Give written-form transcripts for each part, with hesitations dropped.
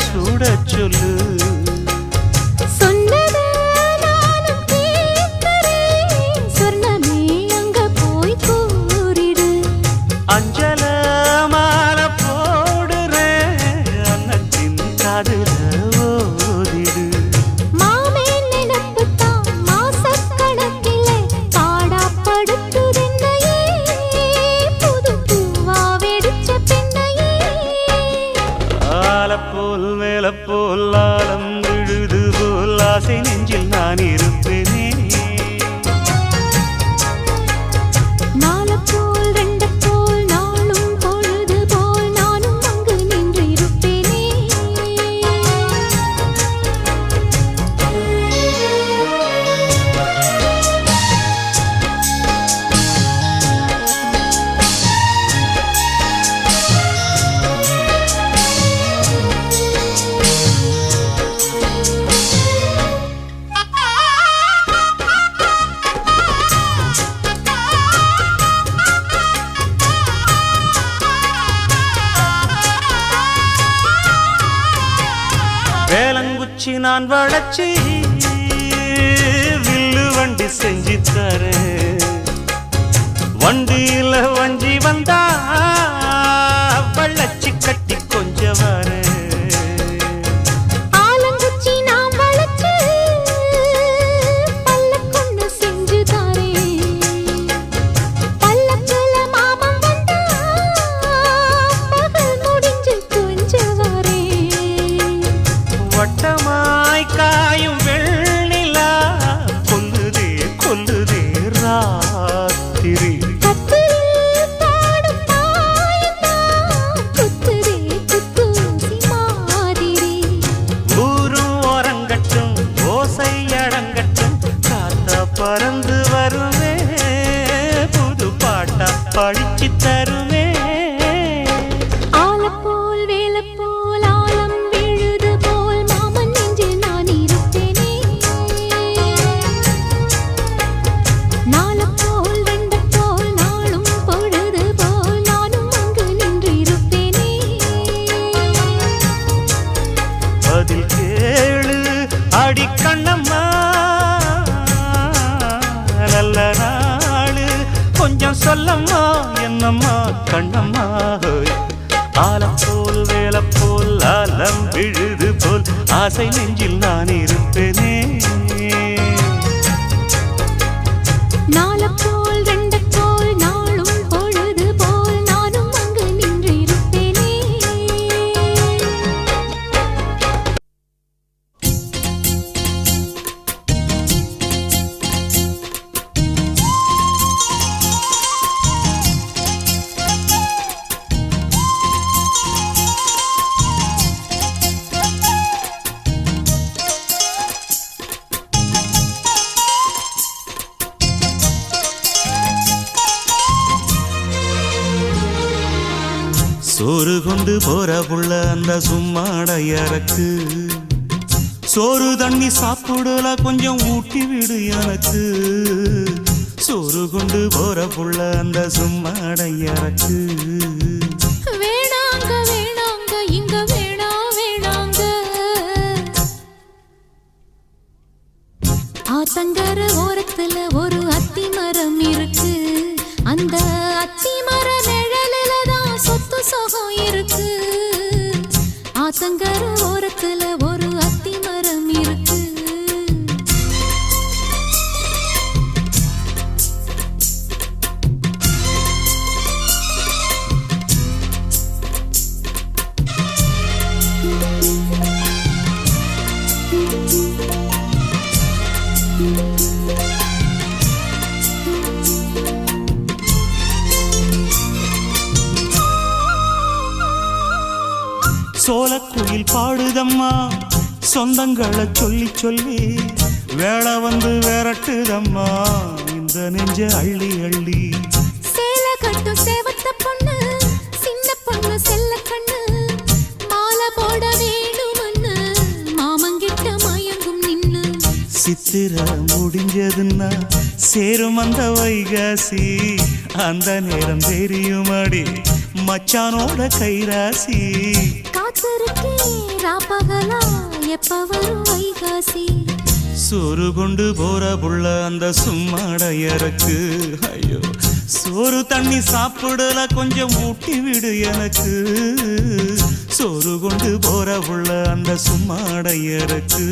சூட சொல்லு. அஞ்சல மாலை போடுறேன் அன்னத்தின் காதுல ஓதிடு. மாமே நினைப்புத்தான் மாசக்கணக்கிலே பாடாப்படுத்துதென்னையே புது பூவா வெடிச்ச பெண்ணையே. ஆலப்போல் மேலப்போல் ஆலம் விழுது போல் ஆசை நெஞ்சில் நான் இருப்பேனே. வேலங்குச்சி நான் வளச்சி வில்லு வண்டி செஞ்சு தரேன். வண்டியில வஞ்சி வந்தா வள்ளச்சி கட்டி கொஞ்சம் வரேன். வட்டமாய் காயும் வெண்ணிலா கொல்லுதே கொல்லுதே ராத்திரி. ஊரும் ஓரங்கட்டும் ஓசை அடங்கட்டும் காத்தா பறந்து வருமே புது பாட்டா படிச்சு தருமே. பதில் கேளு அடி கண்ணம்மா நல்ல நாளு கொஞ்சம் சொல்லம்மா என்னம்மா கண்ணம்மா. ஆலப்போல் வேலப்போல் ஆலம் விழுது போல் ஆசை நெஞ்சில் நான் இருப்பேனே. சோறு கொண்டு போற புள்ள அந்த சும்மாடையறக்கு சோறு தண்ணி சாப்பிடல கொஞ்சம் ஊட்டி விடு எனக்கு. சோறு கொண்டு போற புள்ள அந்த சும்மாடையறக்கு. வேணாங்க வேணாங்க இங்க வேணா வேணாங்க. ஆத்தங்கர ஓரத்துல ஒரு அத்தி மரம் இருக்கு. அந்த அத்தி மர நிழலில தான் சொத்து சுகம் இருக்கு. ஆத்தங்கர ஓரத்துல ஒரு அத்தி மரம் இருக்கு. சோலக்குயில் பாடுதம்மா சொந்தங்களை சொல்லி சொல்லி வேளை வந்து விரட்டுதம்மா இந்த நெஞ்ச அள்ளி அள்ளி. சேல கட்டு சேவத்த பொண்ணு சின்ன பொண்ணு செல்ல கண்ணு மாலை போட வேணுமன்னு மாமங்கிட்ட மயங்கும் நின்னு. சித்திர முடிஞ்சதுன்னா சேரும் அந்த வைகாசி அந்த நேரம் தெரியுமாடி மச்சானோட கைராசி. காத்திருக்கே ராப்பகலா எப்ப வரும் வைகாசி சோறு கொண்டு போற புள்ள அந்த சும்மாடையறக்கு ஐயோ சோறு தண்ணி சாப்பிடல கொஞ்சம் ஊட்டி விடு எனக்கு சோறு கொண்டு போற புள்ள அந்த சும்மாடையறக்கு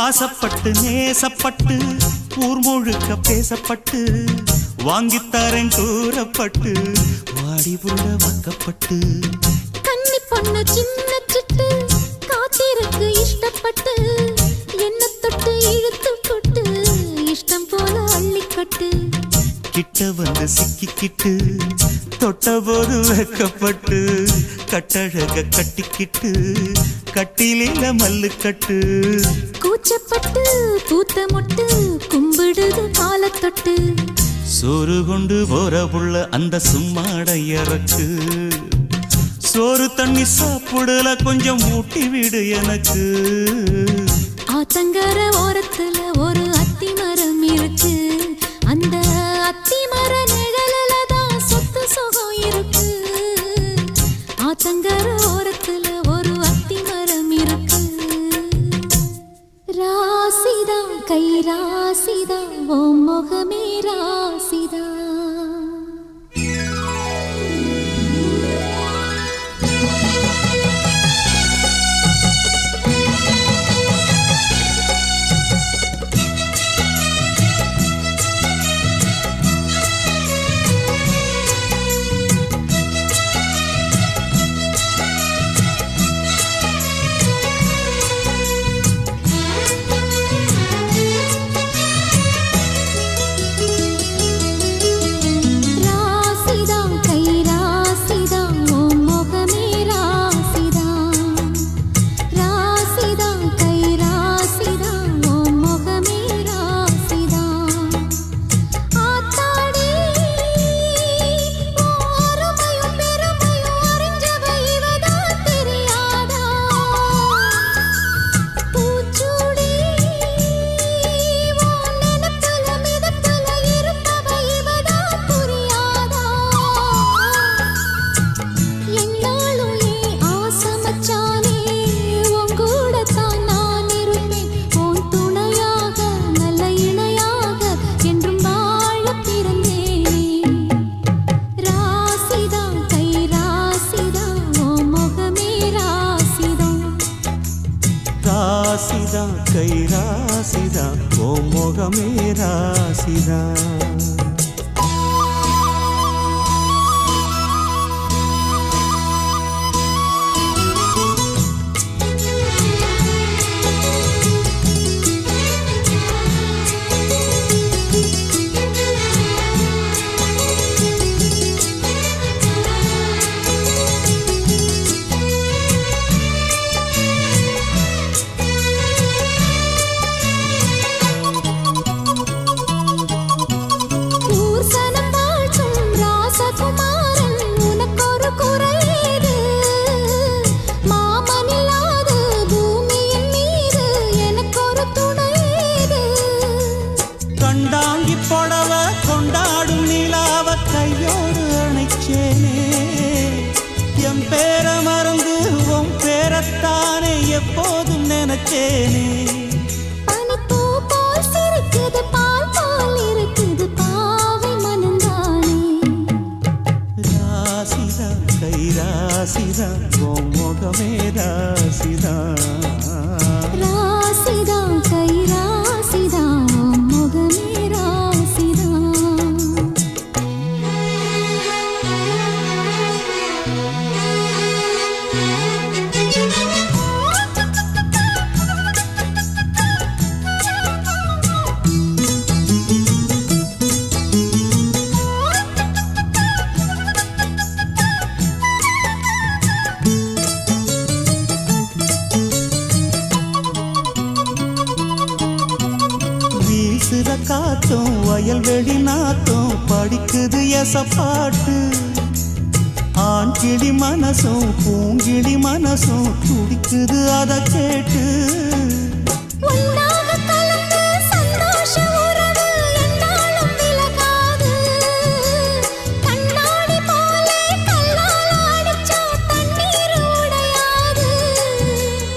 ஆசப்பட்டு நேசப்பட்டு ஊர் முழுக்க பேசப்பட்டு வாங்கித்தாரன் கூறப்பட்டு வாடி புள்ள வாக்கப்பட்டு கன்னி பொண்ணு சின்ன சிட்டு காத்திருக்கு இஷ்டப்பட்டு என்ன தொட்டு இழுத்து போட்டு இஷ்டம் போல அள்ளிக்கட்டு கிட்ட வந்து சிக்கிக்கிட்டு தொட்ட போது வைக்கப்பட்டு கட்டழக கட்டிக்கிட்டு கட்டிலில மல்லு கட்டு கூச்சப்பட்டு பூத்த முட்டு கும்பிடுது காலத்தொட்டு சோறு கொண்டு போற புள்ள அந்த சும்மாடையறக்கு சோறு தண்ணி சாப்பிடல கொஞ்சம் ஊட்டி விடு எனக்கு ஆத்தங்கர ஓரத்துல ஒரு அத்தி மரம் இருக்கு அந்த அத்தி மர நிழலில தான் சொத்து சுகம் இருக்கு ஆத்தங்கர ஓரத்துல ஒரு அத்தி மரம் இருக்கு ராசிதா கை ராசிதா ஓ முகமே ராசிதா ராசிதா கை ராசிதா ஓ முகமே ராசிதா கண்டாங்கி புடவ கொண்டாடும் நிலாவ கையோடு அணைச்சேனே என் பேர மறந்து உன் பேரத்தானே எப்போதும் நினைச்சேனே பனிப்பூ போல் சிரிக்குது பால் போல் இருக்குது பாவை மனந்தானே ராசிதா கை ராசிதா உன் முகமே ராசிதா ராசிதா கை ராசிதா உன் முகமே ராசிதா வயல்வெளி நாத்தம் படிக்குது எசப்பாட்டு ஆண் கிளி மனசும் பூங்கிளி மனசும் துடிக்குது அத கேட்டு ஒன்னாக கலந்து சந்தோஷ உறவு என்னாலும் விலகாது கண்ணாடி போலே கல்லால் அடிச்சா தண்ணீர் உடையாது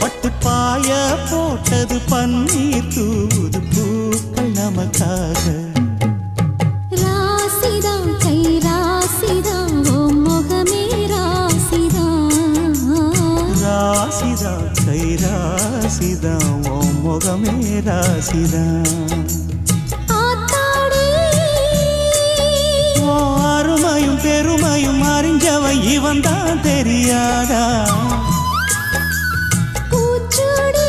பட்டு பாய போட்டது பன்னீர் தூது பூக்கள் நமக்காக ராசிதான் கை ராசிதான் ஓ முகமே ராசிதான் ராசிதான் கை ராசிதான் ஓ முகமே ராசிதான் ஆத்தாடி ஓ அருமையும் பெருமையும் அறிஞ்சவன் இவன் தான் தெரியாதா பூச்சூடி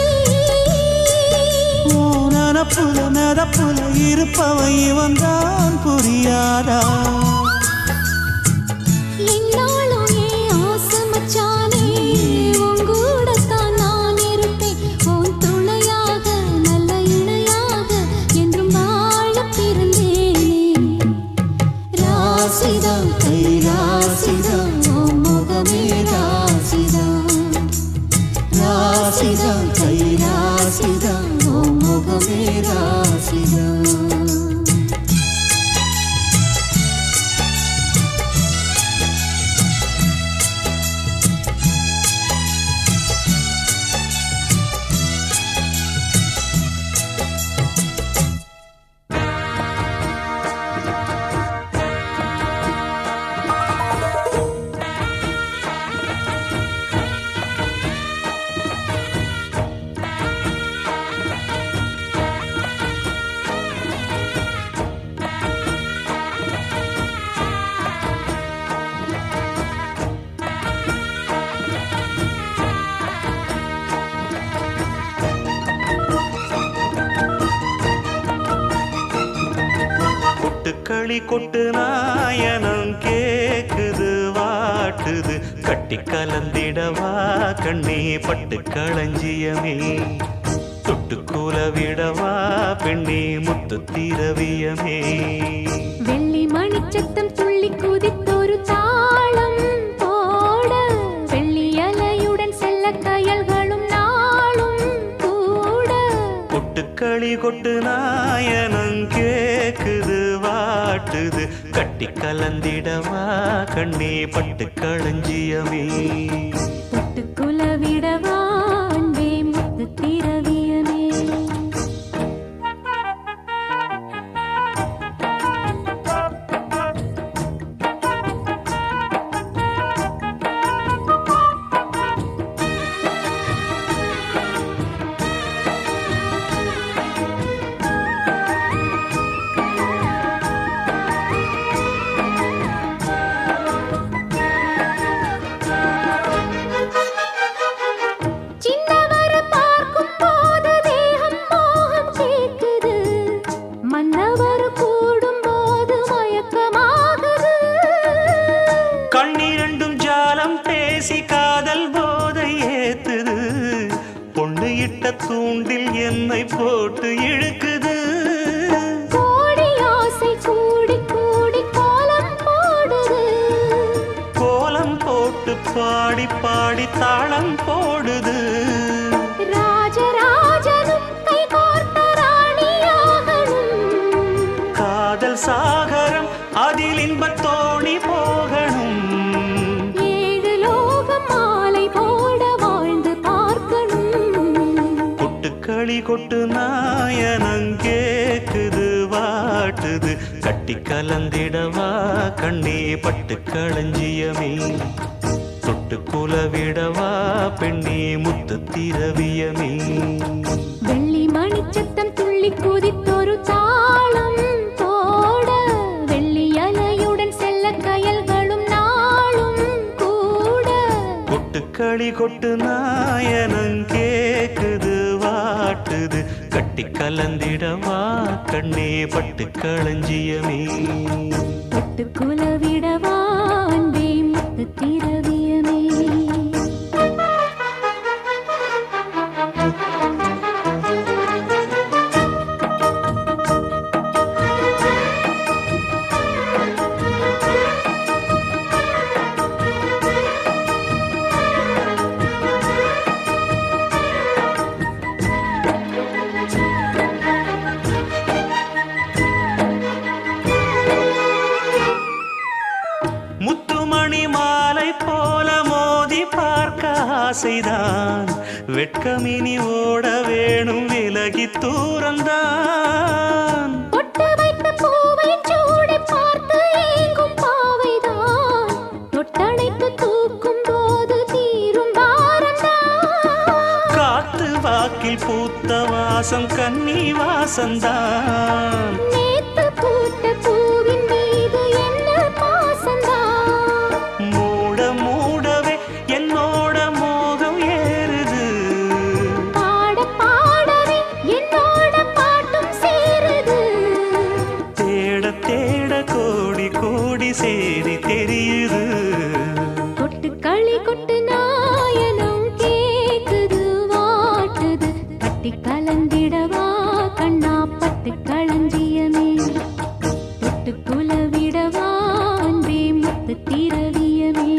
ஓ நனப்புல நதப்புல இருப்பவன் இவன் தான் புரியாதா என்னாலும் ஏன் ஆசை மச்சானே உன் கூடத்தான் நான் இருப்பேன் உன் துணையாக நல்ல இணையாக என்றும் வாழ பிறந்தேனே ராசிதான் கை ராசிதான் ஓ முகமே ராசிதான் ராசிதான் கை ராசிதான் ஓ முகமே ராசிதான் கொட்டுக்களி கொட்டு நாயனம் கேக்குது வாட்டுது கட்டி கலந்திடவா கண்ணே பட்டு களஞ்சியமே தொட்டுக்கூல விடவா பெண்ணே முத்து திரவியமே வெள்ளி மணிச்சத்தம் துள்ளி குதித்தொரு தாளம் போட வெள்ளி அலையுடன் செல்ல கயல்களும் நாளும் கூட கொட்டுக்களி கொட்டு நாயனம் கேக்குது வாட்டுது கட்டி கலந்திடவா கண்ணே பட்டு களஞ்சியமே தொட்டுக்குல விடவா அன்பே முத்து திரவியமே சின்னவர் பார்க்கும் போது தேகம் மோகம் கேக்குது மன்னவர் கூடும் போது மயக்கமாகுது கண்ணிரண்டும் ஜாலம் பேசி காதல் போதை ஏத்துது பொண்ணு இட்ட தூண்டில் என்னை போட்டு இழுக்குது கோடி ஆசை கூடி கூடி கோலம் போடுது கோலம் போட்டு பாடி பாடி தாளம் போடுது ராஜராஜனும் கை கோர்த்த ராணியாகணும் காதல் சாகரம் அதில் இன்பத் தோணி போகணும் ஏழு லோகம் மாலை போட வாழ்ந்து பார்க்கணும் கொட்டுக்களி கொட்டு நாயனம் கேக்குது வாட்டுது கட்டி கலந்திடவா கண்ணே பட்டு களஞ்சியமே தொட்டு குலவிடவா பெண்ணே முத்து திரவியமே வெள்ளி மணிச்சத்தம் துள்ளி குதித்தொரு தாளம் போட வெள்ளி அலையுடன் செல்ல கயல்களும் நாளும் கூட கொட்டுக்களி கொட்டு நாயனம் கேக்குது வாட்டுது கட்டி கலந்திடவா கண்ணே பட்டு களஞ்சியமே தொட்டுக்குல விடவா அன்பே முத்து திரவியமே கண்ணாடி போல மோதி பார்க்க ஆசைதான் வெட்கமினி ஓட வேணும் விலகி தூரந்தான் பொட்டு வைத்த பூவை சூடி பார்த்து ஏங்கும் பாவைதான் தொட்டணைத்து தூக்கும் போது தீரும் பாரந்தான் காத்து வாக்கில் பூத்த வாசம் கன்னி வாசந்தான் நேத்து பூத்த பூவின் மீது என்ன பாசந்தான் மூட மூடவே என்னோட மோகம் ஏறுது பாட பாடவே என்னோட பாட்டும் சேருது தேட தேட கோடி கோடி சேரி தெரியுது கொட்டு களி கொட்டு நாயனம் கேக்குது வாட்டுது கட்டி கலந்திடவா கண்ணா பட்டு களஞ்சியமே தொட்டு குலவிடவா அன்பே முத்து திரவியமே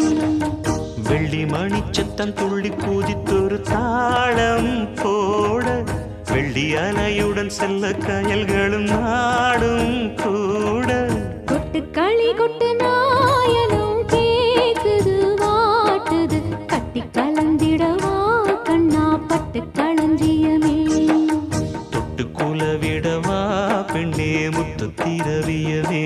வெள்ளி மணிச்சத்தம் துள்ளி குதித்தொரு தாளம் போட வெள்ளி அலையுடன் செல்ல கயல்களும் நாடும் கூட கொட்டு களி கொட்டு நாயனம் கேக்குது வாட்டுது கட்டி கலந்திடவா கண்ணா பட்டு களஞ்சியமே தொட்டு குலவிடவா பெண்ணே முத்து திரவியவே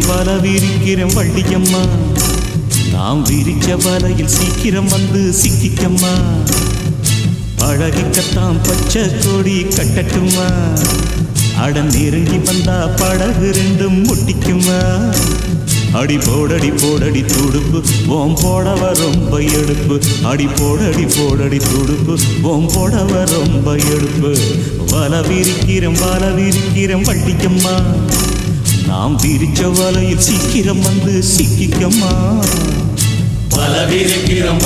வலவிரிக்கிறேன் வள்ளியம்மா நாம் விரிச்ச வலையில் சீக்கிரம் வந்து சிக்கிக்கம்மா பழகிக்கத்தான் பச்சை கொடி கட்டட்டுமா அடன் நெருங்கி வந்தா படகு ரெண்டும் முட்டிக்குமா அடி போடடி துடுப்பு ஓம் போடவ ரொம்ப எடுப்பு அடி போடடி துடுப்பு ஓம் போடவ ரொம்ப எடுப்பு வலவிரிக்கிறேன் வள்ளியம்மா நாம் விரிச்ச வலையில் சீக்கிரம் வந்து சிக்கிக்கம்மா வலவிரிக்கிறோம்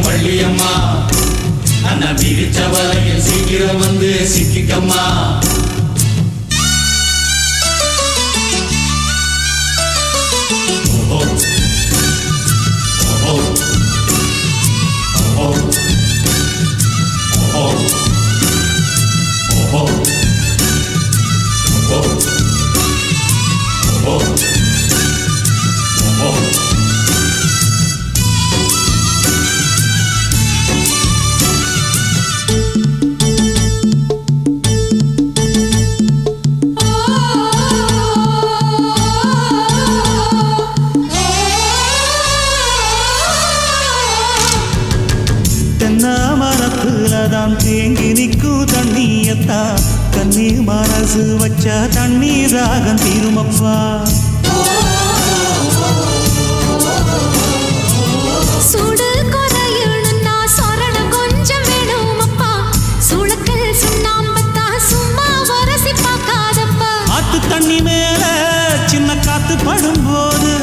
வள்ளியம்மா அண்ணா விரிச்ச வலையில் சீக்கிரம் வந்து சிக்கிக்கம்மா மரத்துலதான் தேங்கி நிற்கும் தண்ணியத்தா கண்ணீர் மனசு வச்சா தண்ணீர் தாகம் தீருமப்பா சுடு குறையுன்னா சொரண கொஞ்சம் வேணுமப்பா சுளுக்கல் சுண்ணாம்பத்தா சும்மா வரசி பார்க்காதப்பா ஆத்து தண்ணி மேல சின்ன காத்து படும்போது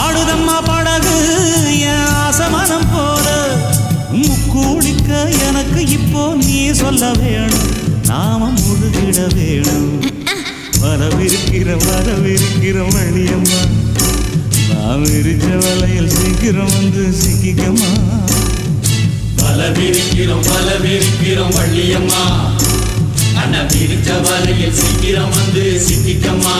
ஆடுதம்மா படகு என் ஆசமனம் போல முக்கூடிக்க எனக்கு இப்போ நீ சொல்ல வேணும் நாம முழுகிட வேணும் வரவிருக்கிற வழியம்மா நாம் விரிச்ச வலையில் சீக்கிரம் வந்து சிக்கிக்கம்மா வலவிரிக்கிறோம் வள்ளியம்மா அண்ணா விரிச்ச வலையில் சீக்கிரம் வந்து சிக்கிக்கம்மா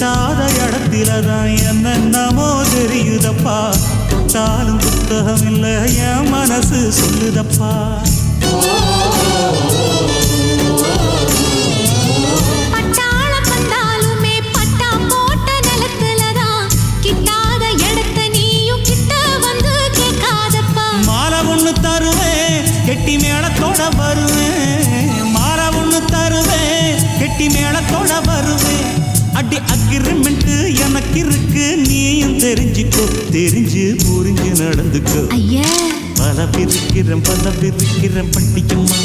எட்டாத இடத்திலதான் என்னென்னமோ தெரியுதப்பா. தொட்டாலும் புத்தகம் இல்ல என் மனசு சொல்லுதப்பா. பட்டாள பந்தாலுமே பட்டா போட்ட நிலத்துலதான் கிட்டாத இடத்த நீயும் கிட்ட வந்து கேட்காதப்பா. மாலை ஒண்ணு தருவேன் கெட்டி மேளத்தோட வருவேன். மாலை ஒண்ணு தருவேன் கெட்டி மேளத்தோட வருவேன். அடி அக்ரிமெண்ட் எனக்கு இருக்கு நீயும் தெரிஞ்சுக்கோ. தெரிஞ்சு புரிஞ்சு நடந்துக்கோ. ஐயா பல பிரிக்கிறேன் பட்டிக்கம்மா.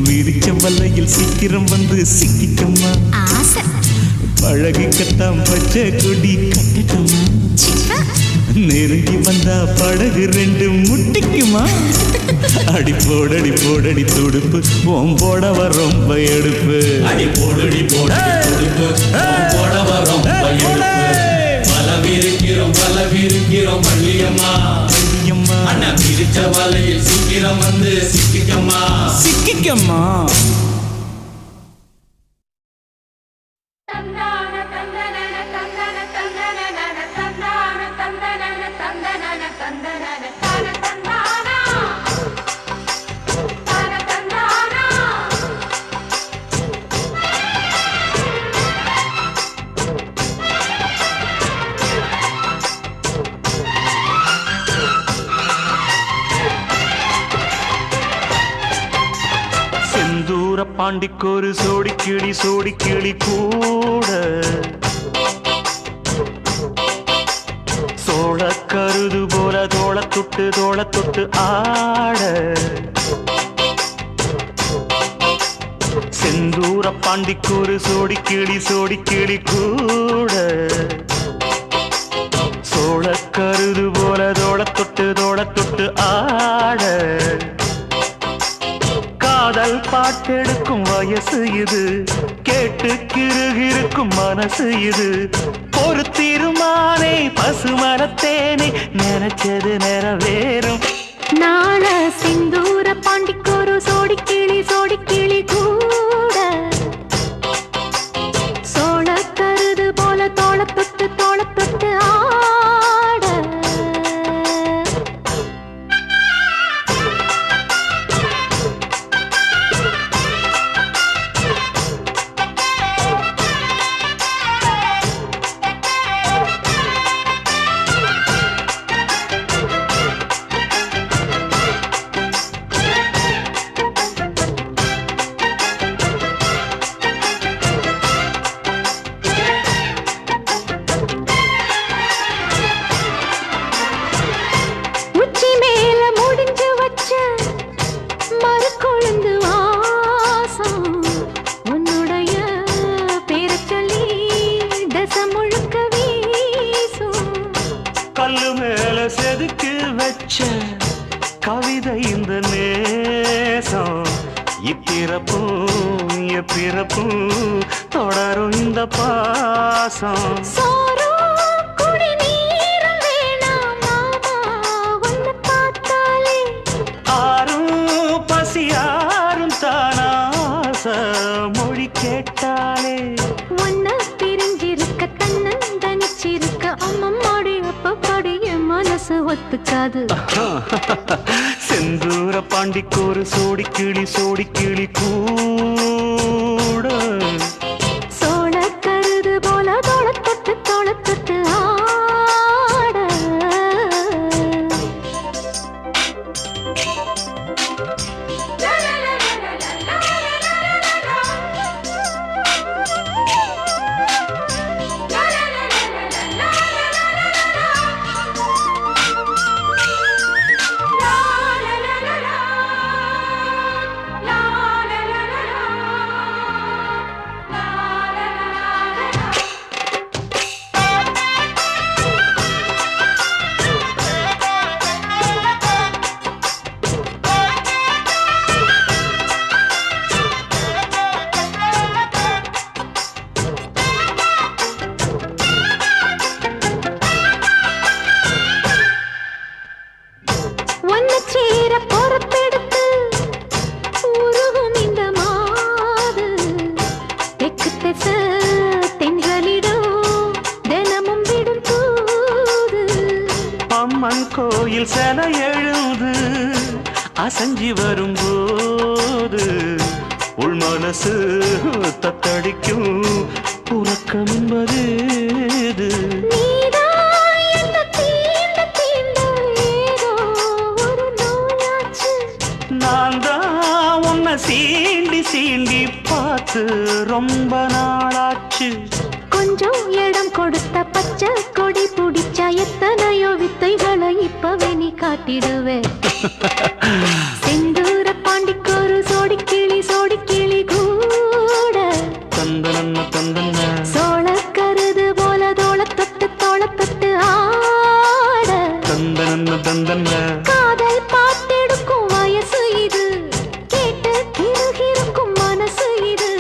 விரிச்ச வல்லையில் சீக்கிரம் வந்து சிக்கிக்கம்மா. ஆசை பழகிக்கத்தான் பச்சை கொடி கட்டட்டம்மா. நெருங்கி வந்தா படகு ரெண்டு முட்டிக்குமா. அடி போடடி போடடி துடுப்பு ஓம் போடவ ரொம்ப எடுப்பு. அடி போடடி போடடி துடுப்பு போடவ ரொம்ப எடுப்பு. பலவிருக்கிறோம் வள்ளியம்மா. அண்ணா பிரிச்ச வலையில் சீக்கிரம் வந்து சிக்கிக்கம்மா. சிக்கிக்கம்மா. செந்தூர பாண்டிக்கொரு சோடி கிளி கூட சோழ கருது போல தோள தொட்டு ஆட. செந்தூர பாண்டிக்கொரு சோடி கிளி கூட சோழ கருது போல தோள தொட்டு ஆட. காதல் பாட்டெடுக்கும் வயசு இது கேட்டு கிருகிருக்கும் மனசு இது. ஒரு தீர்மானே பசுமரத்தேனே நினைச்சது நிறைவேறும். நாள செந்தூர பாண்டிக்கொரு சோடி கிளி கூட சோழ கருது போல தோள தொட்டு ஆட. கவிதை இந்த நேசம் இப்பிறப்பும் தொடரும் இந்த பாசம். ஆரும் பசியாரும் தானாச மொழி கேட்டாலே ஒன்ன பிரிஞ்சிருக்க தன்னந்தனிச்சிருக்க அம்மம்மாடி அப்பப்படி என் மனசு ஒத்துக்காது. செந்தூர பாண்டிக்கொரு சோடி கிளி கூட சோழ கருது போல தோள தொட்டு ஆட. கோயில் சில எழுது அசஞ்சி வரும்போது உள் மனசு தத்தடிக்கும் உறக்கம் என்பது நான் தான் உன்னை சீண்டி சீண்டி பார்த்து ரொம்ப நாளாச்சு. கொஞ்சம் இடம் கொடுத்த பச்சை கொடி பிடிச்சா எத்தனையோ வித்தைகளை இப்பவே நீ காட்டிடுவே. செந்தூர பாண்டிக்கு ஒரு சோடி கிளி கூட தந்தன தந்தன சோழ கருது போல தோள தொட்டு ஆட தந்தன தந்தன காதல் பார்த்தெடுக்கும் வயசு இது, கேட்டு கிருகிருக்கும் மனசு இது.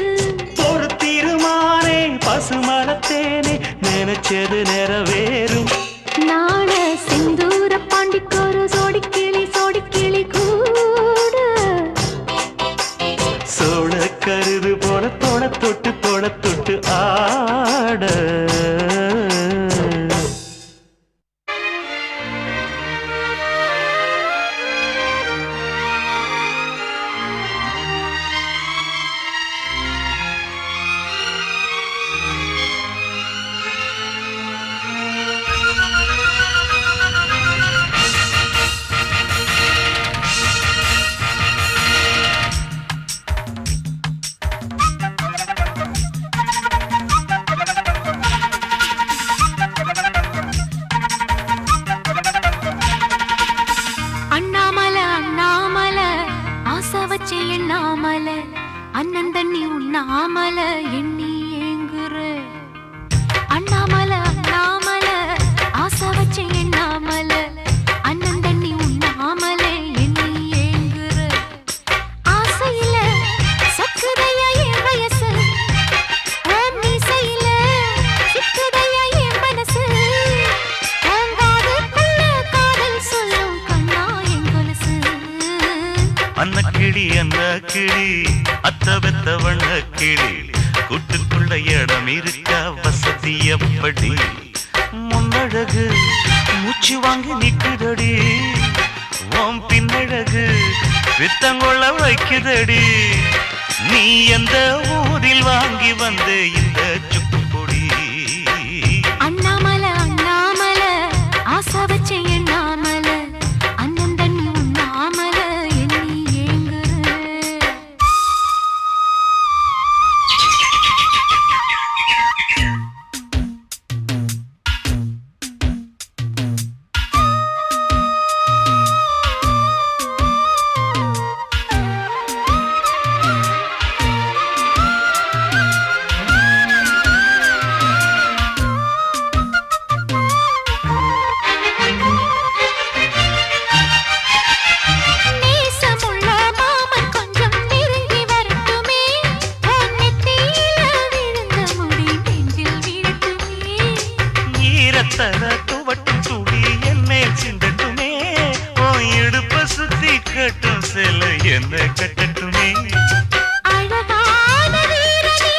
ஒரு தீர்மானே பசுமரத்தேனே நினைச்சது நிறைவேறும். நாள செந்தூர பாண்டிக்கு ஒரு சோடி கிளி கூட சோழ கருது போல தொட தொட்டு ஆட. அண்ணன் தண்ணி உண்ணாமல எண்ணி ஏங்குற அண்ணாமல ஆசை வச்சு எண்ணாமல அண்ணன் தண்ணி உண்ணாமல எண்ணி ஏங்குற ஆசையில சக்குதையா என் வயசு மீசையில சிக்குதையா என் மனசு காதல் சொல்லும் கண்ணா என் கொலுசு. அன்ன கிளி அத்த வெத்த வண்ண கிளி கூட்டுக்குள்ள இடம் இருக்க வசதி எப்படி? முன்னழகு மூச்சு வாங்கி நிக்குதடி, ஓம் பின்னழகு வித்தங்கொள்ள வைக்குதடி. நீ எந்த ஊரில் வாங்கி வந்த இந்த சுக்கு பொடி? அண்ணாமல ஆசை வச்சு எண்ணாமல அண்ணன் தண்ணி உண்ணாமல எண்ணி ஏங்குற. துவட்டும் துடி என் மேல் சிந்தட்டுமே, ஓ இடுப்ப சுத்தி கட்டும் செல்ல என்ன கட்டட்டுமே. அழகான வீரனே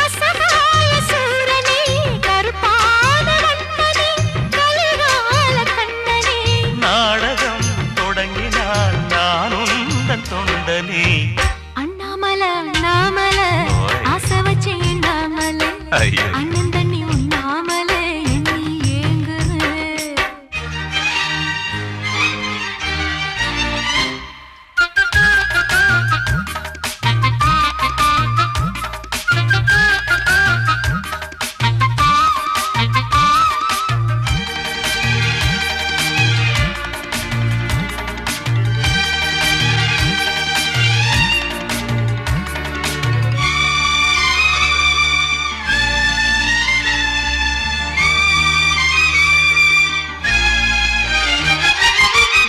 அசகாய சூரனே கருப்பான வண்ணனே கலிகால கண்ணனே. நாடகம் தொடங்கினால் நானும் தன் தொண்டனே. அண்ணாமல ஆசை வச்சு எண்ணாமல அண்ணன் தண்ணி உண்ணாமல எண்ணி ஏங்குற.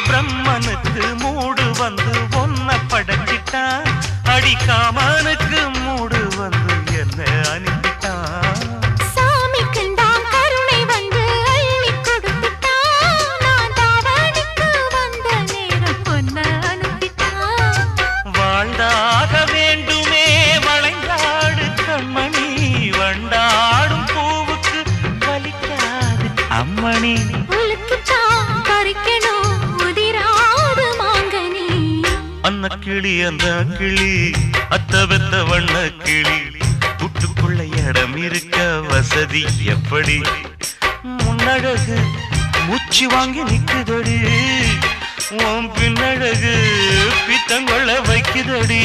பிரம்மனுக்கு மூடு வந்து ஒன்ன படைச்சிட்டான், அடிக்காமனுக்கு மூடு வந்து என்ன அனுப்பிட்டான். சாமிக்கு தான் கருணை வந்து அள்ளி கொடுத்துட்டான், நான் தாவணிக்கு வந்த நேரம் பொன்ன அனுப்பிட்டான். வாழ்ந்தாக வேண்டுமே வளைந்தாடு கண்மணி, வண்டாடும் பூவுக்கு வலிக்காது அம்மணி. உலுக்குத்தான் பறிக்கணும் கிளி அந்த கிளி அத்த வெத்த வண்ண கிளி கூட்டுக்குள்ள இடம் இருக்க வசதி எப்படி முன்னழகு மூச்சு வாங்கி நிக்குதடி உன் பின்னழகு பித்தங்கொள்ள வைக்குதடி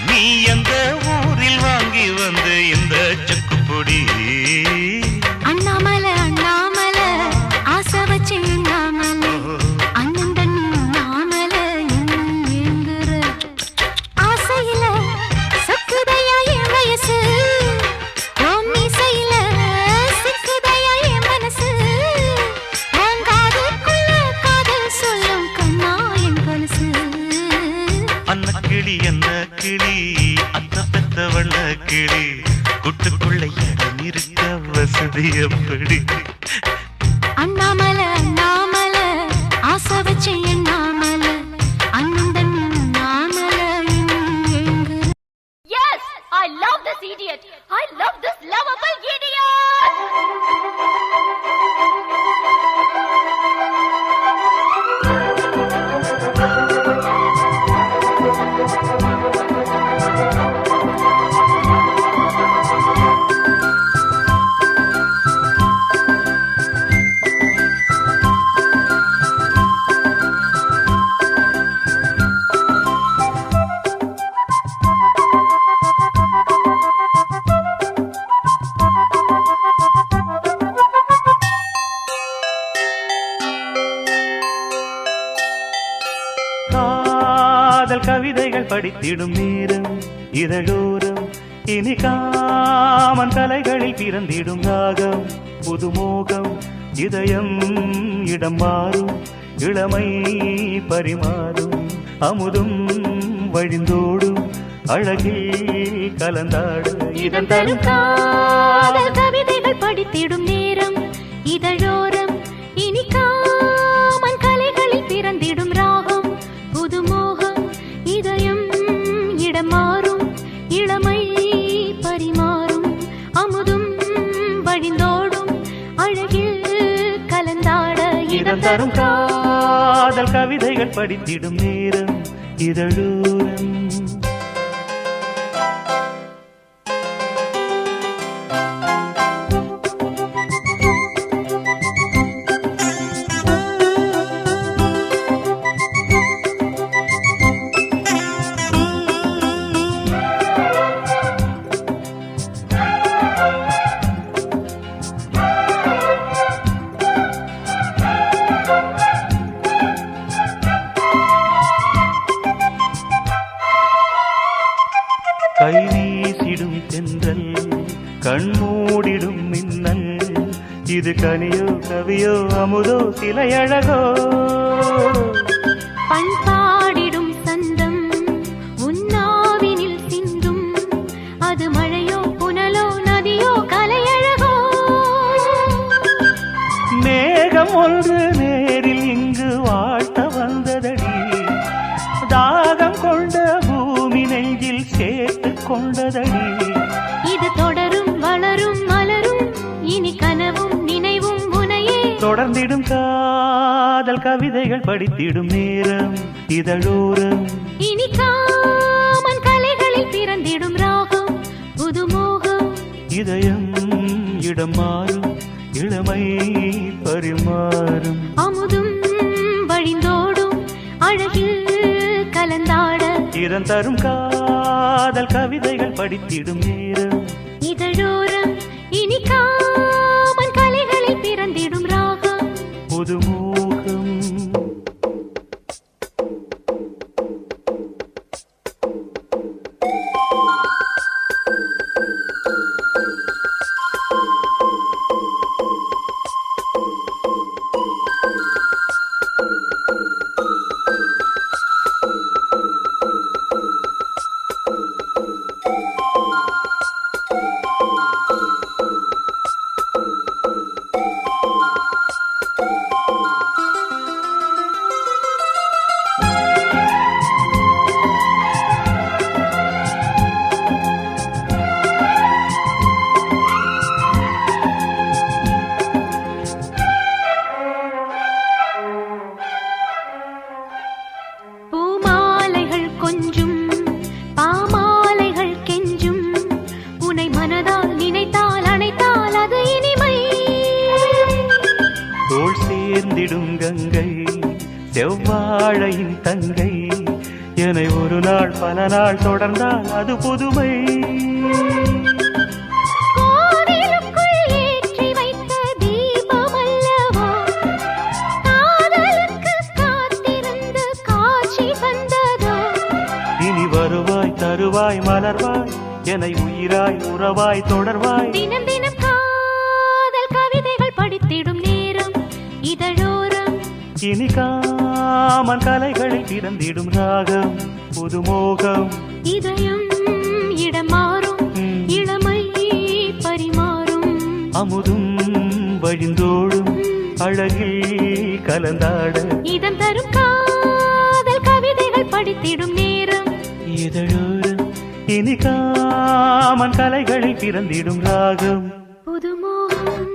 நீ எந்த ஊரில் வாங்கி வந்து இந்த செக்குப்பொடி அண்ணாமலை அண்ணாமலை ஆசை வச்சு அண்ணாமலை அண்ணன் தண்ணி அண்ணாமலை எங்குற ஆசையில சொக்குதையா என் வயசு உன் மீசையில சிக்குதையா என் மனசு உன் காதுக்குள்ள காதல் சொல்லும் கண்ணா என் கொலுசு அன்ன கிளி என்ன கிளி அத்த பெத்த வண்ண கிளி கூட்டுக்குள்ள இடம் இருக்க வசதி எப்படி அண்ணாமலை அண்ணாமலை ஆசை வச்சு அண்ணாமலை அண்ணன் தண்ணி Annamalai எங்குற Yes, I love this idiot. I love this lovable idiot. காதல் கவிதைகள் படித்திடும் நேரம் இதழோரம் இனி காமன் கலைகளில் பிறந்திடும் ராகம் புதுமோகம் இதயம் இடம் மாறும் இளமை பரிமாறும் அமுதும் வழிந்தோடும் அழகில் கலந்தாடு இதன் தரும் காதல் கவிதைகள் படித்திடும் நேரம் இதழோரம் இனி காமன் கலைகளில் பிறந்திடும் ராகம் புதுமோகம் இதயம் இடம் மாறும் இளமை பரிமாறும் அமுதும் வழிந்தோடும் அழகில் கலந்தாட இதன் தரும் காதல் கவிதைகள் படித்திடும் நேரம் இதழோரம் கை வீசிடும் தென்றல் கண்மூடிடும் மின்னல் இது கனியோ கவியோ அமுதோ சிலையழகோ பண்பாடிடும் சந்தம் உன்னாவினில் சிந்தும் அது மழையோ புனலோ நதியோ கலையழகோ மேகம் ஒன்று நேரில் இங்கு வாழ்த்த வந்ததடி தாகம் கொண்ட பூமி நெஞ்சில் சேர்த்து கொண்டதடி இது தொடரும் வளரும் மலரும் இனி கனவும் நினைவும் உனையே தொடர்ந்திடும் காதல் கவிதைகள் படித்திடும் நேரம் இதழோரம் இனி காமன் கலைகளில் பிறந்திடும் ராகம் புதுமோகம் இதயம் இடம் மாறும் இளமை பரிமாறும் அமுதும் வழிந்தோடும் அழகில் கலந்தாட இதன் தரும் காதல் கவிதைகள் படித்திடும் நேரம் இதழோரம் இனி காமன் கலைகளில் பிறந்திடும் ராகம் புதுமோகம் மனதால் நினைத்தால் அணைத்தால் அது இனிமை. தோள் சேர்ந்திடும் கங்கை செவ்வாழையின் தங்கை என்னை ஒரு நாள் பல நாள் தொடர்ந்தால் அது புதுமை. கோவிலுக்குள் ஏற்றி வைத்த தீபம் அல்லவா காதலுக்கு காத்திருந்து காட்சி வந்ததோ. இனி வருவாய் தருவாய் மலர்வாய் என்னை உயிராய் உறவாய் தொடர்வாய். தினம் தினம் காதல் கவிதைகள் படித்திடும் நேரம் இதழோரம். இனி காமன் கலைகளில் பிறந்திடும் ராகம் புதுமோகம். இதயம் இடம் மாறும் இளமை பரிமாறும். அமுதும் வழிந்தோடும் அழகில் கலந்தாட இதம் தரும் காதல் கவிதைகள் படித்திடும் நேரம் இதழோரம். இனி காமன் கலைகளில் பிறந்திடும் ராகம் புதுமோகம்.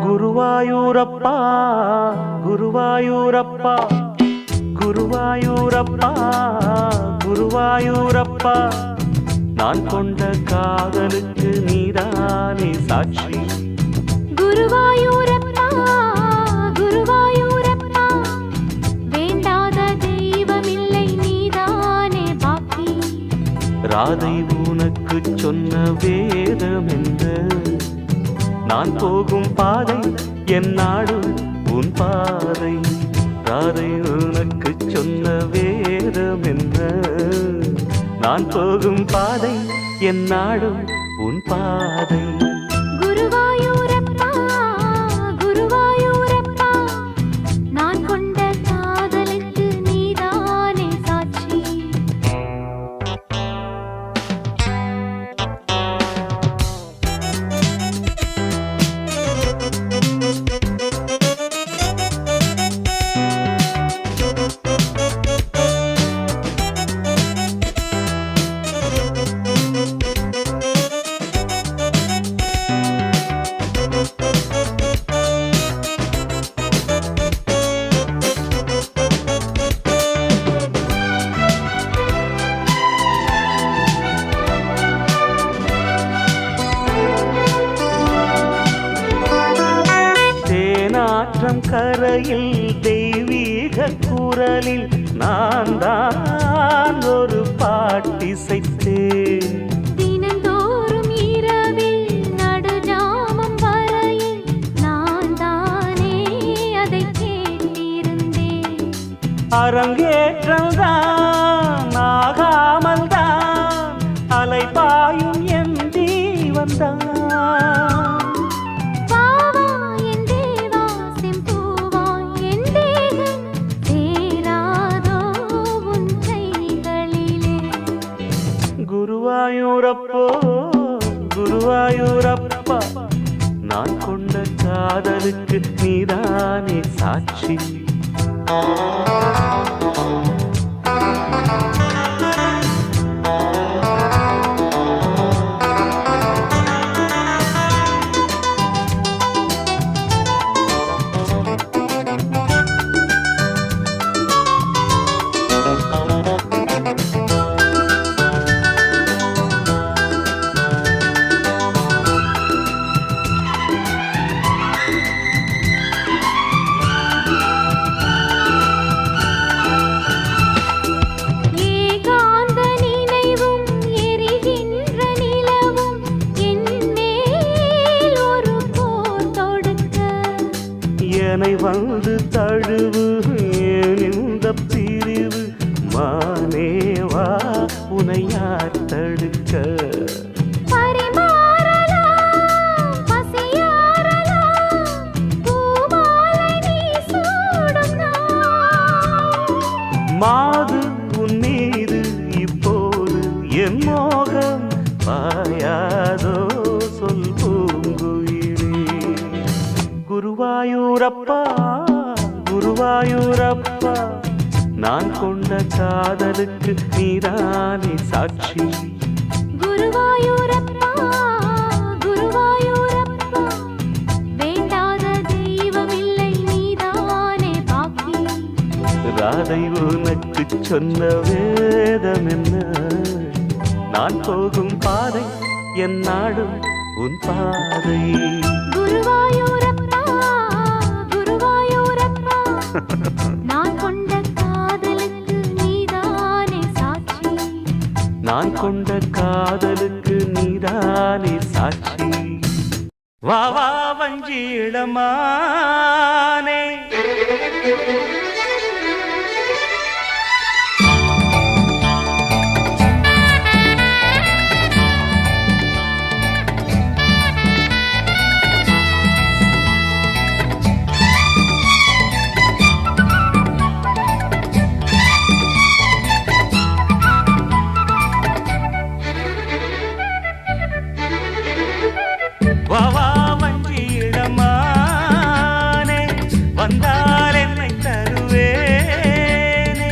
குருவாயூரப்பா குருவாயூரப்பா குருவாயூரப்பா குருவாயூரப்பா நான் கொண்ட காதலுக்கு நீதானே சாட்சி. குருவாயூரப்பா குருவாயூரப்பா வேண்டாத தெய்வமில்லை நீதானே பாக்கி. ராதை உனக்கு சொன்ன வேதம் என்ன நான் போகும் பாதை என் நாடு உன் பாதை. ராதை உனக்கு சொன்ன வேதம் என்ன நான் போகும் பாதை என் நாடு உன் பாதை. குருவாயூரப்பா குருவாயூரப்பா நான் கொண்ட காதலுக்கு நீதானே சாட்சி. தேனாற்றம் கரையில் தெய்வீக குரலில் நான் தான் ஒரு பாட்டிசைத்தேன். தினந்தோறும் இரவில் நடுஜாமம் வரையில் நான் தானே அதை கேட்டிருந்தேன். அரங்கேற்றம்தான் ஆகாமல் தான் அலைபாயும் என் ஜீவன்தான். குருவாயூரப்போ குருவாயூரப்பா நான் கொண்ட காதலுக்கு நீதானே சாட்சி. என்னை வந்து தழுவு இந்த பிரிவு மானேவா உனை யார் தடுக்க. மாது உன் மீது இப்போது என் மோகம் பாயாதோ சொல் பூங்குயிலே. குருவாயூரப்பா குரு குருவாயூரப்பா நான் கொண்ட காதலுக்கு நீதானே சாட்சி. குருவாயூரப்பா குருவாயூரப்பா வேண்டாத தெய்வமில்லை நீதானே பாக்கி. ராதை உனக்கு சொன்ன வேதம் என்ன? நான் போகும் பாதை என் நாடும் உன் பாதை. குருவாயூரப்பா குருவாயூரப்பா நான் கொண்ட காதலுக்கு நீதானே சாட்சி. நான் கொண்ட காதலுக்கு நீதானே சாட்சி. வா வா வஞ்சி இளமானே வாவா வஞ்சி இளமானே வந்தால் என்னை தருவேனே.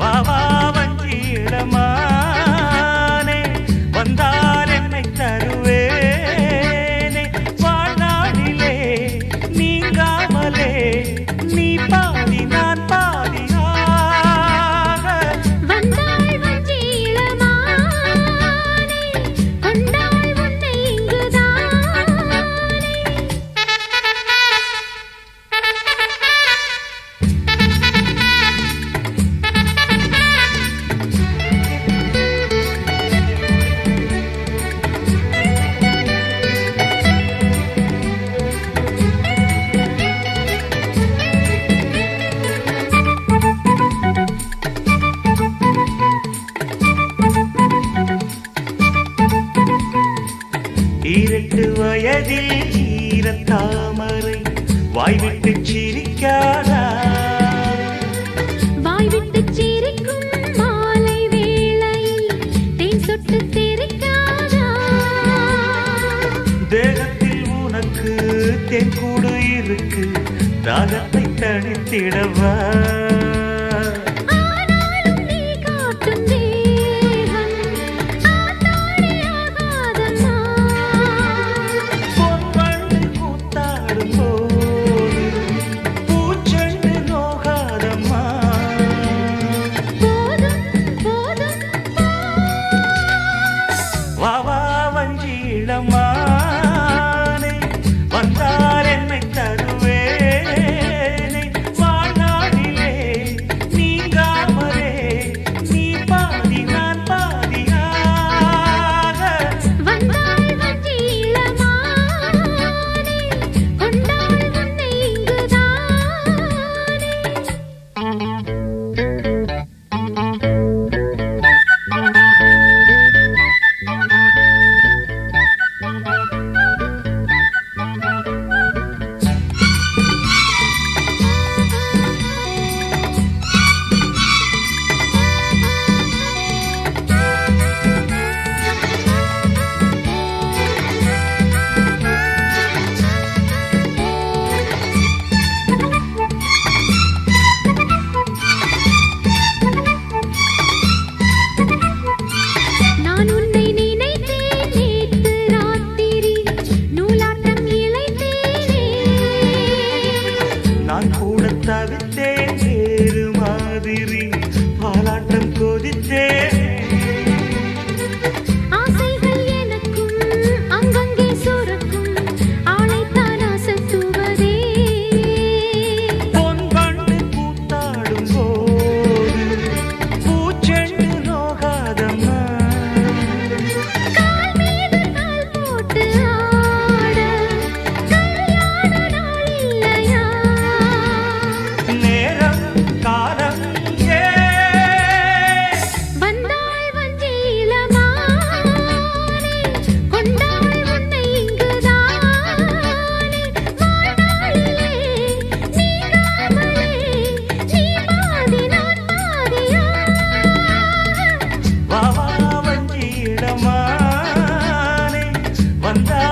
வாவா வஞ்சி இளமானே வந்தால் என்னை தருவேனே. வாழ்நாளிலே நீங்காமலே நீ பாதி நான் பாதியாக. வந்தாள் வஞ்சி இளமானே கொண்டாள் உன்னை இங்குதானே. ஈரெட்டு வயதில் ஈரத்தாமரை வாய்விட்டு சிரிக்காதா? வாய் விட்டு சிரிக்கும் மாலை வேளையில் தேன் சொட்டு தெரிக்காதா? தேகத்தில் உனக்கு தென்கூடு இருக்கு தாகத்தை தணித்திடவா? ஆனாலும் நீ காட்டும் தேகம் ஆத்தாடியாகாதம்மா. பொன்வண்டு கூத்தாடும் போது பூச்செண்டு நோகாதம்மா. போதும் போதும் வாவா வஞ்சி இளமானே வந்தால் என்னை தருவேனே. வாழ்நாளிலே நீங்காமலே நீ பாதி நான் பாதியாக. வந்தாள் வஞ்சி இளமானே கொண்டாள் உன்னை இங்குதானே. நான் உன்னை நினைத்தேன் நேத்து ராத்திரி நூலாட்டம் இழைத்தேனே. நான் கூட தவித்தேன் வேறு மாதிரி பாலாட்டம் கொதித்தேன். ஆசைகள் எனக்கும் அங்கங்கே சுரக்கும் ஆளைத்தான் அசத்துவதே. பொன்வண்டு கூத்தாடும் போது பூச்செண்டு நோகாதம்மா. கால் மீது கால் போட்டு ஆட கல்யாண நாள் இல்லையா? நேரம் காலம் ஏ வந்தாள் வஞ்சி இளமானே கொண்டாள் உன்னை இங்குதானே. வாழ்நாளிலே நீங்காமலே நீ பாதி நான் பாதியாக. வாவா வஞ்சி இளமானே வந்தா